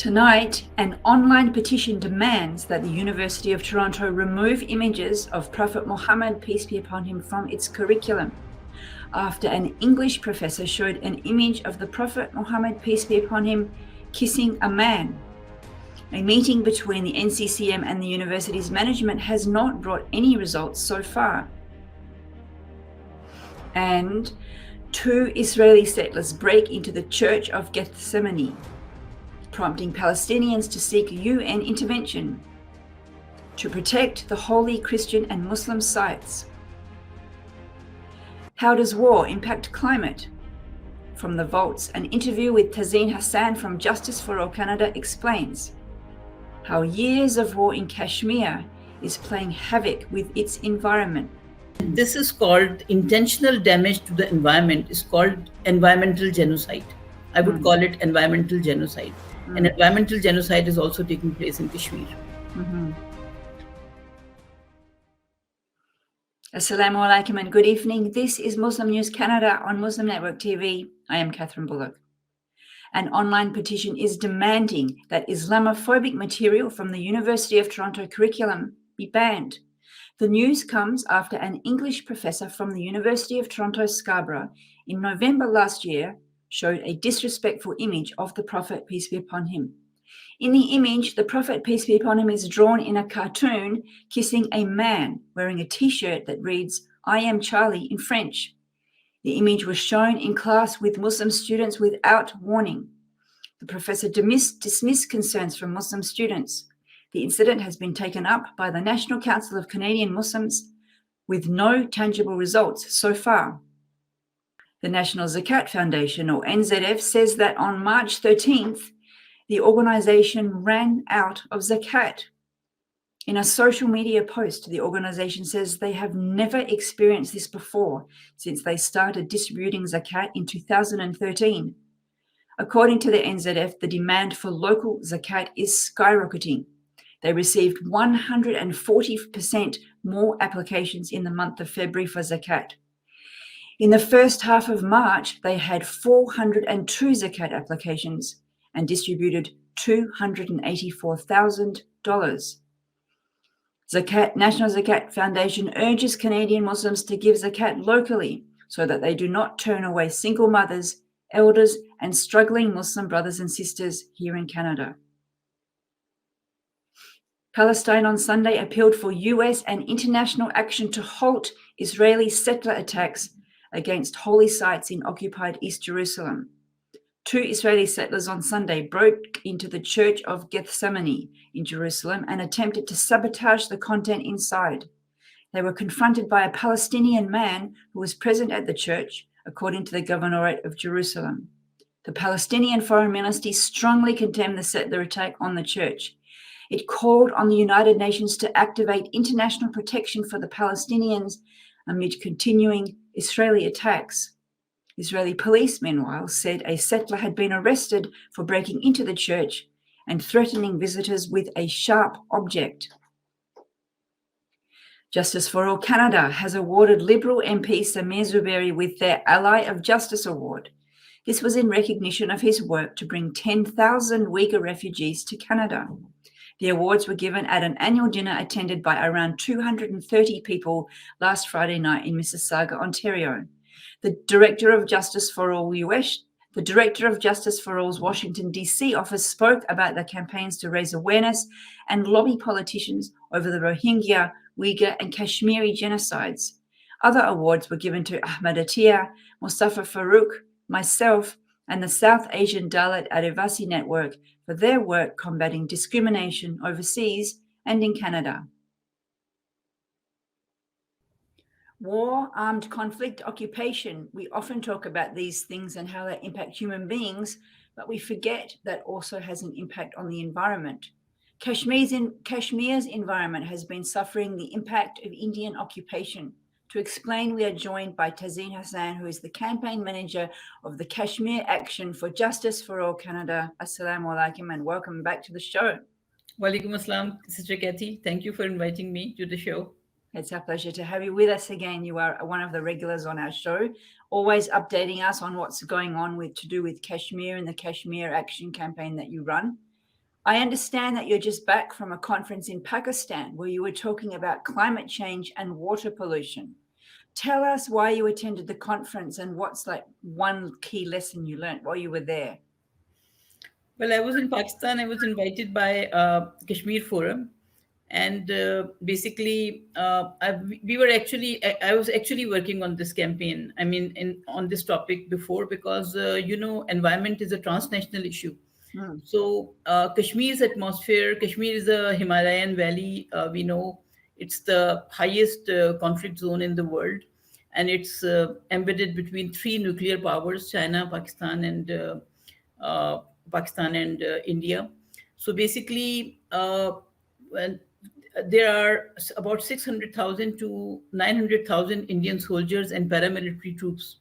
Tonight, an online petition demands that the University of Toronto remove images of Prophet Muhammad, peace be upon him, from its curriculum, after an English professor showed an image of the Prophet Muhammad, peace be upon him, kissing a man. A meeting between the NCCM and the university's management has not brought any results so far. And 2 Israeli settlers break into the Church of Gethsemane, prompting Palestinians to seek UN intervention to protect the holy Christian and Muslim sites. How does war impact climate? From the Vaults, an interview with Tazeen Hassan from Justice for All Canada explains how years of war in Kashmir is playing havoc with its environment. This is called intentional damage to the environment, is called environmental genocide. I would call it environmental genocide. And environmental genocide is also taking place in Kashmir. Assalamu alaikum and good evening. This is Muslim News Canada on Muslim Network TV. I am Catherine Bullock. An online petition is demanding that Islamophobic material from the University of Toronto curriculum be banned. The news comes after an English professor from the University of Toronto Scarborough in November last year showed a disrespectful image of the Prophet, peace be upon him. In the image, the Prophet, peace be upon him, is drawn in a cartoon kissing a man wearing a t-shirt that reads, "I am Charlie" in French. The image was shown in class with Muslim students without warning. The professor dismissed concerns from Muslim students. The incident has been taken up by the National Council of Canadian Muslims with no tangible results so far. The National Zakat Foundation, or NZF, says that on March 13th, the organisation ran out of zakat. In a social media post, the organisation says they have never experienced this before since they started distributing zakat in 2013. According to the NZF, the demand for local zakat is skyrocketing. They received 140% more applications in the month of February for zakat. In the first half of March, they had 402 zakat applications and distributed $284,000. National Zakat Foundation urges Canadian Muslims to give zakat locally so that they do not turn away single mothers, elders, and struggling Muslim brothers and sisters here in Canada. Palestine on Sunday appealed for US and international action to halt Israeli settler attacks against holy sites in occupied East Jerusalem. 2 Israeli settlers on Sunday broke into the Church of Gethsemane in Jerusalem and attempted to sabotage the content inside. They were confronted by a Palestinian man who was present at the church, according to the Governorate of Jerusalem. The Palestinian Foreign Ministry strongly condemned the settler attack on the church. It called on the United Nations to activate international protection for the Palestinians amid continuing Israeli attacks. Israeli police, meanwhile, said a settler had been arrested for breaking into the church and threatening visitors with a sharp object. Justice for All Canada has awarded Liberal MP Samir Zuberi with their Ally of Justice Award. This was in recognition of his work to bring 10,000 Uyghur refugees to Canada. The awards were given at an annual dinner attended by around 230 people last Friday night in Mississauga, Ontario. The Director of Justice for All's Washington, D.C. office spoke about the campaigns to raise awareness and lobby politicians over the Rohingya, Uyghur, and Kashmiri genocides. Other awards were given to Ahmed Attia, Mustafa Farouk, myself, and the South Asian Dalit Adivasi Network for their work combating discrimination overseas and in Canada. War, armed conflict, occupation. We often talk about these things and how they impact human beings, but we forget that also has an impact on the environment. Kashmir's environment has been suffering the impact of Indian occupation. To explain, we are joined by Tazeen Hassan, who is the campaign manager of the Kashmir Action for Justice for All Canada. Assalamu alaikum and welcome back to the show. Walaikum assalam, Sister Kathy. Thank you for inviting me to the show. It's our pleasure to have you with us again. You are one of the regulars on our show, always updating us on what's going on to do with Kashmir and the Kashmir Action campaign that you run. I understand that you're just back from a conference in Pakistan where you were talking about climate change and water pollution. Tell us why you attended the conference and what's like one key lesson you learned while you were there. Well, I was in Pakistan. I was invited by Kashmir Forum, and basically, we were actually. I was actually working on this campaign. I mean, on this topic before, because environment is a transnational issue. Mm, So Kashmir's atmosphere. Kashmir is a Himalayan valley. We know it's the highest conflict zone in the world, and it's embedded between three nuclear powers: China, uh, Pakistan and India. So basically, well, there are about 600,000 to 900,000 Indian soldiers and paramilitary troops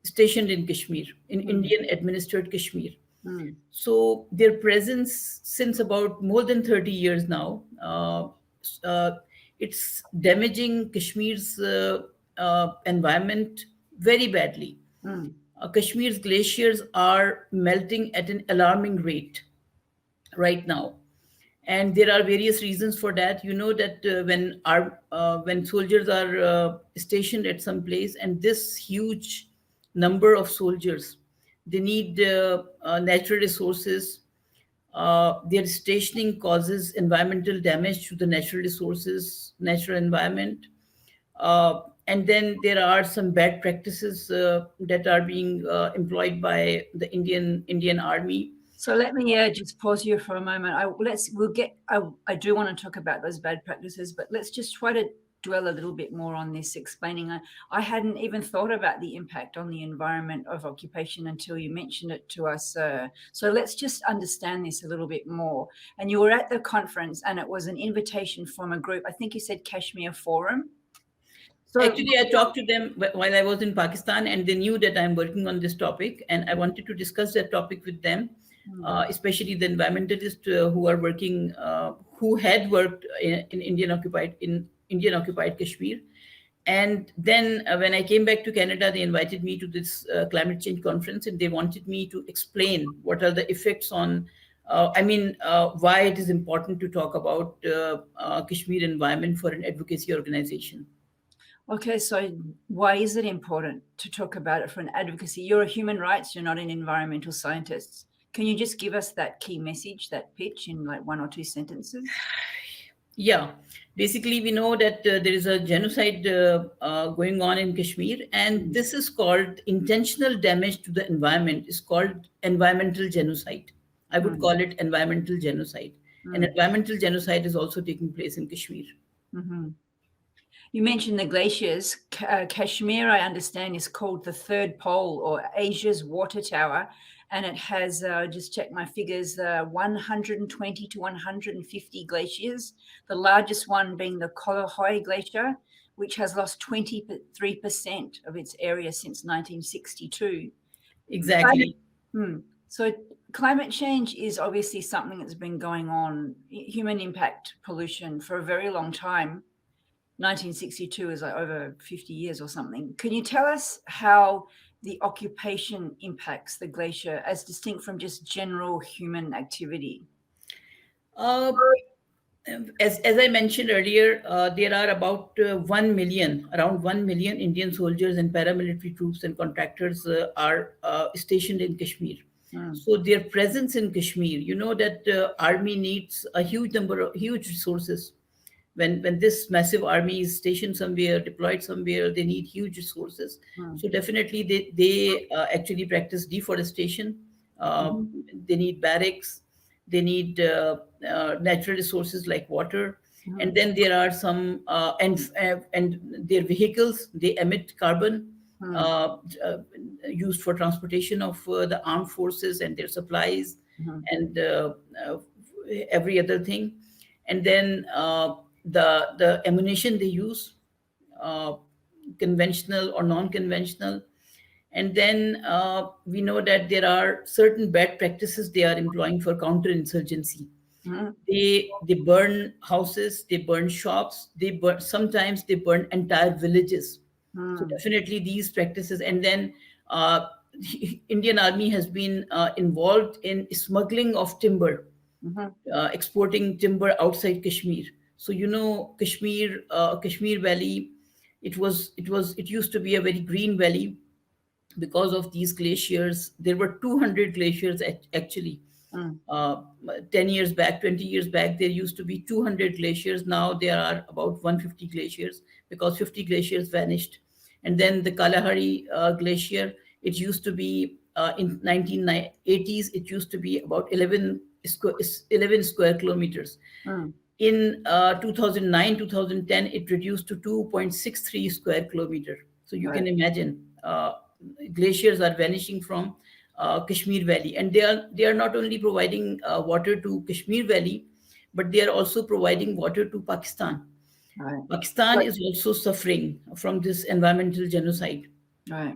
stationed in Kashmir, in mm, Indian administered Kashmir. mm, So their presence since about more than 30 years now, uh, it's damaging Kashmir's environment very badly. mm. Kashmir's glaciers are melting at an alarming rate right now, and there are various reasons for that. You know that when soldiers are stationed at some place, and this huge number of soldiers, they need natural resources. Their stationing causes environmental damage to the natural resources, natural environment. And then there are some bad practices that are being employed by the Indian Army. So let me just pause you for a moment. I do want to talk about those bad practices, but let's just try to dwell a little bit more on this, explaining. I hadn't even thought about the impact on the environment of occupation until you mentioned it to us. So let's just understand this a little bit more. And you were at the conference, and it was an invitation from a group. I think you said Kashmir Forum. So Actually, I talked to them while I was in Pakistan, and they knew that I'm working on this topic, and I wanted to discuss that topic with them, especially the environmentalists who are working, who had worked in Indian occupied Kashmir. And then when I came back to Canada, they invited me to this climate change conference, and they wanted me to explain what are the effects on. Why it is important to talk about Kashmir environment for an advocacy organization. okay, so why is it important to talk about it for an advocacy? You're a human rights, you're not an environmental scientist. Can you just give us that key message, that pitch in like one or two sentences? Yeah, basically, we know that there is a genocide going on in Kashmir, and this is called intentional damage to the environment. Is called environmental genocide. I would call it environmental genocide. And environmental genocide is also taking place in Kashmir. Mm-hmm. You mentioned the glaciers. Kashmir, I understand, is called the third pole or Asia's water tower. And it has, just check my figures, 120 to 150 glaciers, the largest one being the Kolohoy Glacier, which has lost 23% of its area since 1962. Exactly. So climate change is obviously something that's been going on, human impact pollution, for a very long time. 1962 is like over 50 years or something. Can you tell us how the occupation impacts the glacier as distinct from just general human activity? Uh, as I mentioned earlier, there are about 1 million, around 1 million Indian soldiers and paramilitary troops and contractors are stationed in Kashmir. So their presence in Kashmir, you know that army needs a huge number of huge resources. When this massive army is stationed somewhere, deployed somewhere, they need huge resources. So definitely they actually practice deforestation. They need barracks. They need natural resources like water. And then there are some and their vehicles, they emit carbon used for transportation of the armed forces and their supplies and every other thing. And then the ammunition they use, conventional or non-conventional. And then we know that there are certain bad practices they are employing for counterinsurgency. They burn houses, they burn shops, sometimes they burn entire villages. So definitely these practices. And then Indian Army has been involved in smuggling of timber exporting timber outside Kashmir. So Kashmir Valley, it used to be a very green valley because of these glaciers. There were 200 glaciers actually. Uh, 10 years back, 20 years back, there used to be 200 glaciers. Now there are about 150 glaciers because 50 glaciers vanished. And then the Kalahari glacier, it used to be in 1980s, it used to be about 11 square kilometers. In 2009, 2010, it reduced to 2.63 square kilometer. So you can imagine glaciers are vanishing from Kashmir Valley, and they are not only providing water to Kashmir Valley, but they are also providing water to Pakistan. Pakistan is also suffering from this environmental genocide. Right.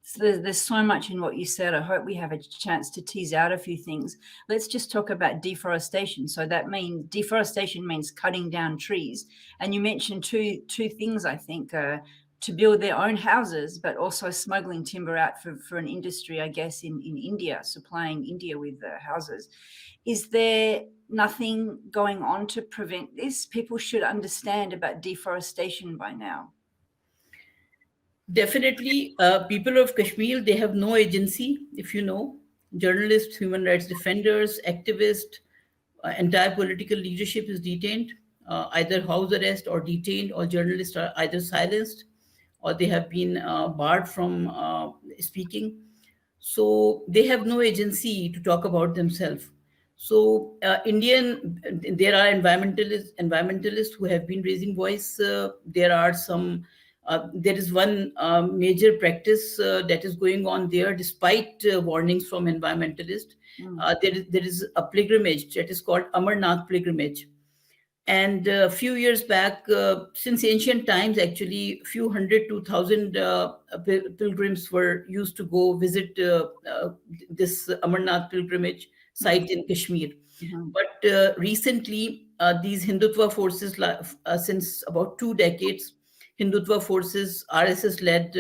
So there's so much in what you said. I hope we have a chance to tease out a few things. Let's just talk about deforestation. So that means deforestation means cutting down trees. And you mentioned two things, I think, to build their own houses, but also smuggling timber out for an industry, I guess, in India, supplying India with houses. Is there nothing going on to prevent this? People should understand about deforestation by now. Definitely, people of Kashmir, they have no agency, if you know. Journalists, human rights defenders, activists, entire political leadership is detained, either house arrest or detained, or journalists are either silenced or they have been barred from speaking. So they have no agency to talk about themselves. So there are environmentalists who have been raising voice. There is one major practice that is going on there, despite warnings from environmentalists. There is a pilgrimage that is called Amarnath pilgrimage. And a few years back, since ancient times, actually, few hundred to thousand pilgrims were used to go visit this Amarnath pilgrimage site in Kashmir. But recently, these Hindutva forces, since about 2 decades, Hindutva forces, RSS-led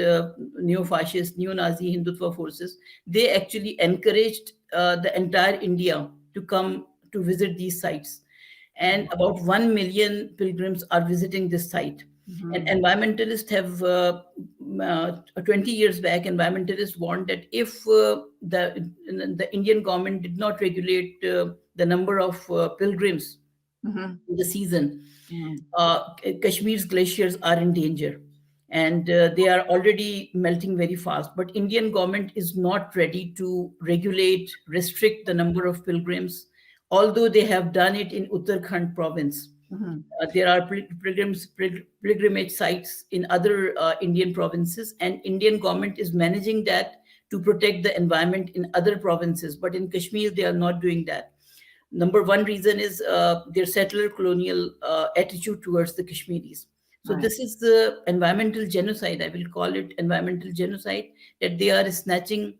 neo-fascist, neo-Nazi Hindutva forces, they actually encouraged the entire India to come to visit these sites. And about 1 million pilgrims are visiting this site. And environmentalists have, 20 years back, environmentalists warned that if the Indian government did not regulate the number of pilgrims in the season, Kashmir's glaciers are in danger. And they are already melting very fast. But Indian government is not ready to regulate, restrict the number of pilgrims, although they have done it in Uttarakhand province. There are pilgrimage sites in other Indian provinces, and Indian government is managing that to protect the environment in other provinces. But in Kashmir, they are not doing that. Number one reason is their settler colonial attitude towards the Kashmiris. So this is the environmental genocide. I will call it environmental genocide, that they are snatching,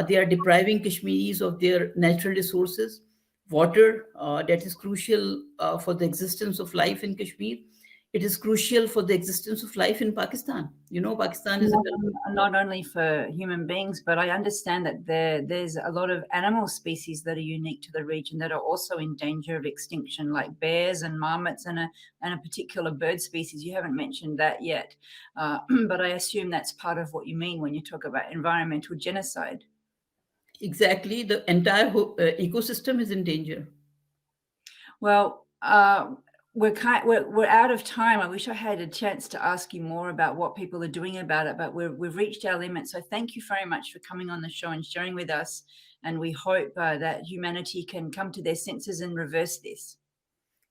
they are depriving Kashmiris of their natural resources. Water, that is crucial for the existence of life in Kashmir. It is crucial for the existence of life in Pakistan. You know, Pakistan is not only for human beings, but I understand that there's a lot of animal species that are unique to the region that are also in danger of extinction, like bears and marmots and a particular bird species. You haven't mentioned that yet, but I assume that's part of what you mean when you talk about environmental genocide. Exactly. The entire ecosystem is in danger. Well, we're out of time. I wish I had a chance to ask you more about what people are doing about it, but we've reached our limit. So thank you very much for coming on the show and sharing with us. And we hope that humanity can come to their senses and reverse this.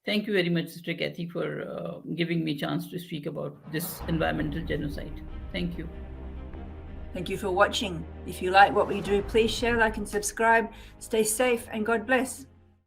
Thank you very much, Sister Kathy, for giving me a chance to speak about this environmental genocide. Thank you. Thank you for watching. If you like what we do, please share, like, and subscribe. Stay safe and God bless.